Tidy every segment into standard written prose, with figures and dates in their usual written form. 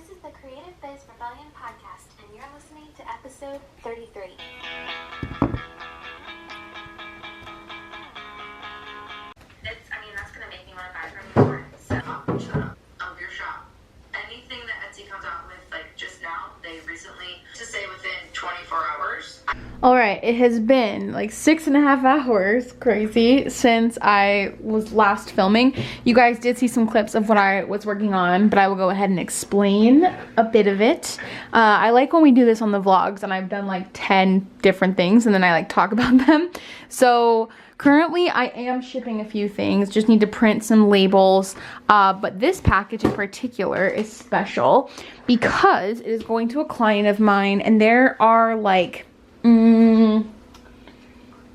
This is the Creative Biz Rebellion podcast, and you're listening to episode 33. That's gonna make me want to buy from more. So, shut up. Of your shop. Anything that Etsy comes out with, like just now, they recently, to say within 24 hours. Alright, it has been like 6.5 hours, crazy, since I was last filming. You guys did see some clips of what I was working on, but I will go ahead and explain a bit of it. I like when we do this on the vlogs, and I've done like 10 different things, and then I like talk about them. So currently I am shipping a few things, just need to print some labels, but this package in particular is special because it is going to a client of mine, and there are like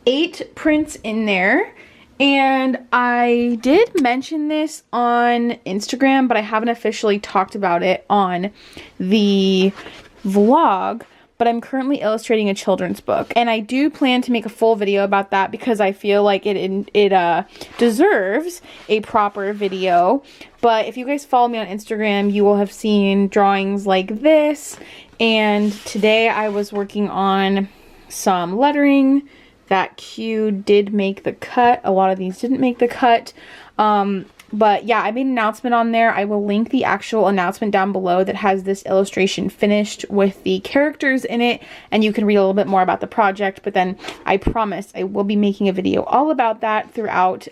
8 prints in there. And I did mention this on Instagram, but I haven't officially talked about it on the vlog. But I'm currently illustrating a children's book, and I do plan to make a full video about that because I feel like it deserves a proper video. But if you guys follow me on Instagram, you will have seen drawings like this. And today I was working on some lettering. That Q did make the cut. A lot of these didn't make the cut. But yeah, I made an announcement on there. I will link the actual announcement down below that has this illustration finished with the characters in it, and you can read a little bit more about the project. But then I promise I will be making a video all about that throughout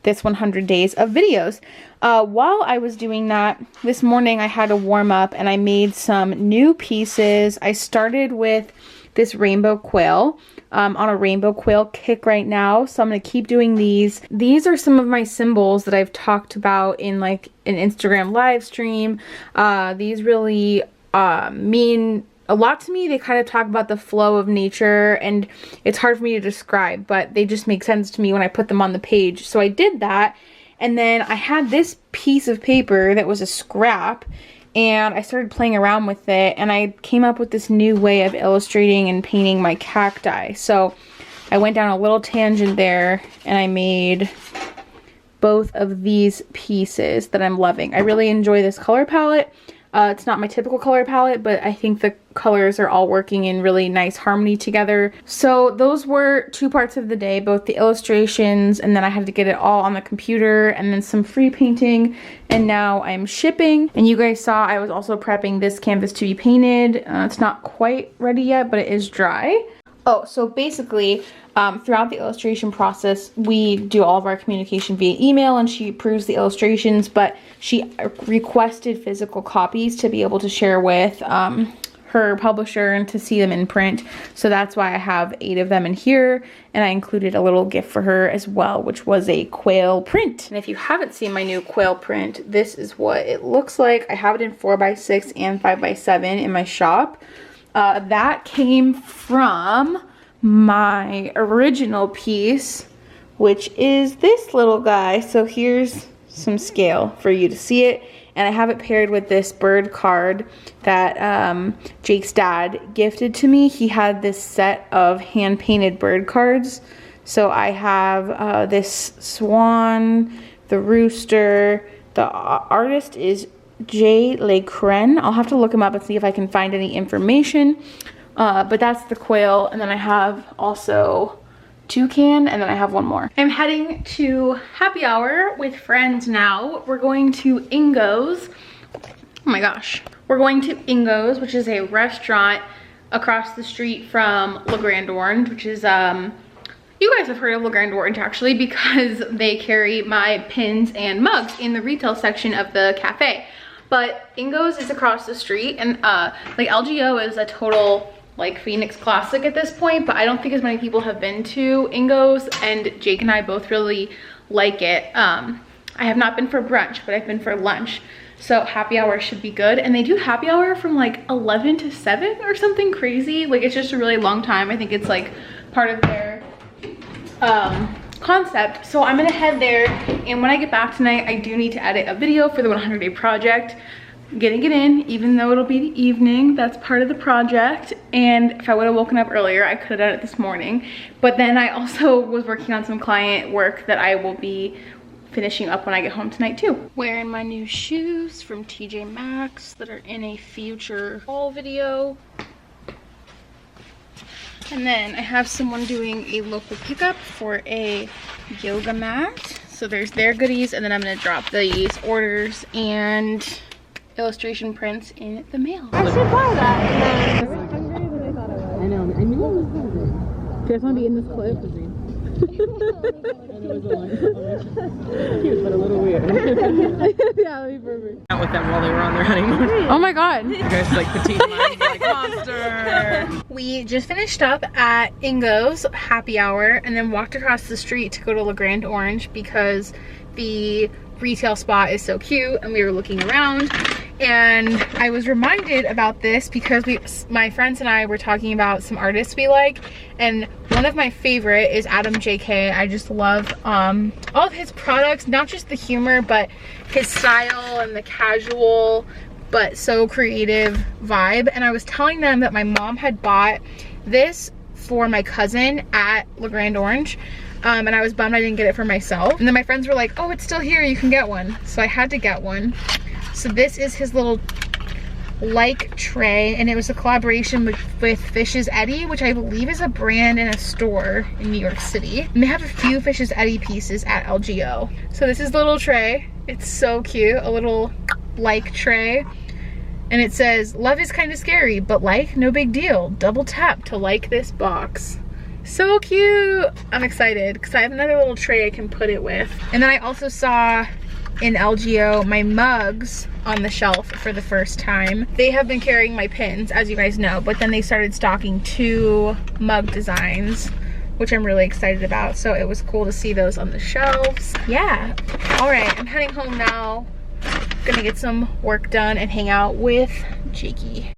this 100 days of videos. While I was doing that, this morning I had to warm up and I made some new pieces. I started with this rainbow quail. On a rainbow quail kick right now, so I'm gonna keep doing these. These are some of my symbols that I've talked about in like an Instagram live stream. These really mean a lot to me. They kind of talk about the flow of nature, and it's hard for me to describe, but they just make sense to me when I put them on the page. So I did that, and then I had this piece of paper that was a scrap, and I started playing around with it, and I came up with this new way of illustrating and painting my cacti. So I went down a little tangent there, and I made both of these pieces that I'm loving. I really enjoy this color palette. It's not my typical color palette, but I think the colors are all working in really nice harmony together. So those were 2 parts of the day, both the illustrations, and then I had to get it all on the computer, and then some free painting, and now I'm shipping. And you guys saw I was also prepping this canvas to be painted. It's not quite ready yet, but it is dry. Oh, so basically, throughout the illustration process, we do all of our communication via email, and she approves the illustrations, but she requested physical copies to be able to share with her publisher and to see them in print. So that's why I have 8 of them in here, and I included a little gift for her as well, which was a quail print. And if you haven't seen my new quail print, this is what it looks like. I have it in 4x6 and 5x7 in my shop. That came from my original piece, which is this little guy. So here's some scale for you to see it. And I have it paired with this bird card that Jake's dad gifted to me. He had this set of hand-painted bird cards. So I have this swan, the rooster. The artist is J. Le Cren. I'll have to look him up and see if I can find any information. But that's the quail, and then I have also toucan, and then I have one more. I'm heading to happy hour with friends now. We're going to Ingo's. Oh my gosh. We're going to Ingo's, which is a restaurant across the street from Le Grande Orange, which is, you guys have heard of Le Grande Orange actually, because they carry my pins and mugs in the retail section of the cafe. But Ingo's is across the street, and like LGO is a total like Phoenix classic at this point, but I don't think as many people have been to Ingo's, and Jake and I both really like it. I have not been for brunch, but I've been for lunch. So happy hour should be good. And they do happy hour from like 11 to 7 or something crazy. Like it's just a really long time. I think it's like part of their concept. So I'm gonna head there, and when I get back tonight, I do need to edit a video for the 100-day project. Getting it in, even though it'll be the evening, that's part of the project. And if I would have woken up earlier, I could have done it this morning. But then I also was working on some client work that I will be finishing up when I get home tonight too. Wearing my new shoes from TJ Maxx that are in a future haul video. And then I have someone doing a local pickup for a yoga mat. So there's their goodies, and then I'm gonna drop these orders and illustration prints in the mail. I should buy that. I was hungrier than I thought I was. I know. I knew I was hungry. Do you guys want to be in this clip? And it was a long cute, but a little weird. Yeah, that'd be perfect. Out with them while they were on their honeymoon. Oh my god. You guys like petite minds, like monster. We just finished up at Ingo's happy hour and then walked across the street to go to Grande Orange because the retail spot is so cute, and we were looking around, and I was reminded about this because my friends and I were talking about some artists we like, and one of my favorite is Adam JK. I just love all of his products, not just the humor, but his style and the casual but so creative vibe. And I was telling them that my mom had bought this for my cousin at Grande Orange. And I was bummed I didn't get it for myself. And then my friends were like, oh, it's still here, you can get one. So I had to get one. So this is his little like tray, and it was a collaboration with Fish's Eddy, which I believe is a brand in a store in New York City. And they have a few Fish's Eddy pieces at LGO. So this is the little tray. It's so cute, a little like tray. And it says, love is kind of scary, but like, no big deal. Double tap to like this box. So cute. I'm excited because I have another little tray I can put it with. And then I also saw in LGO my mugs on the shelf for the first time. They have been carrying my pins, as you guys know, but then they started stocking 2 mug designs, which I'm really excited about. So it was cool to see those on the shelves. Yeah. All right, I'm heading home now. Gonna get some work done and hang out with Jakey.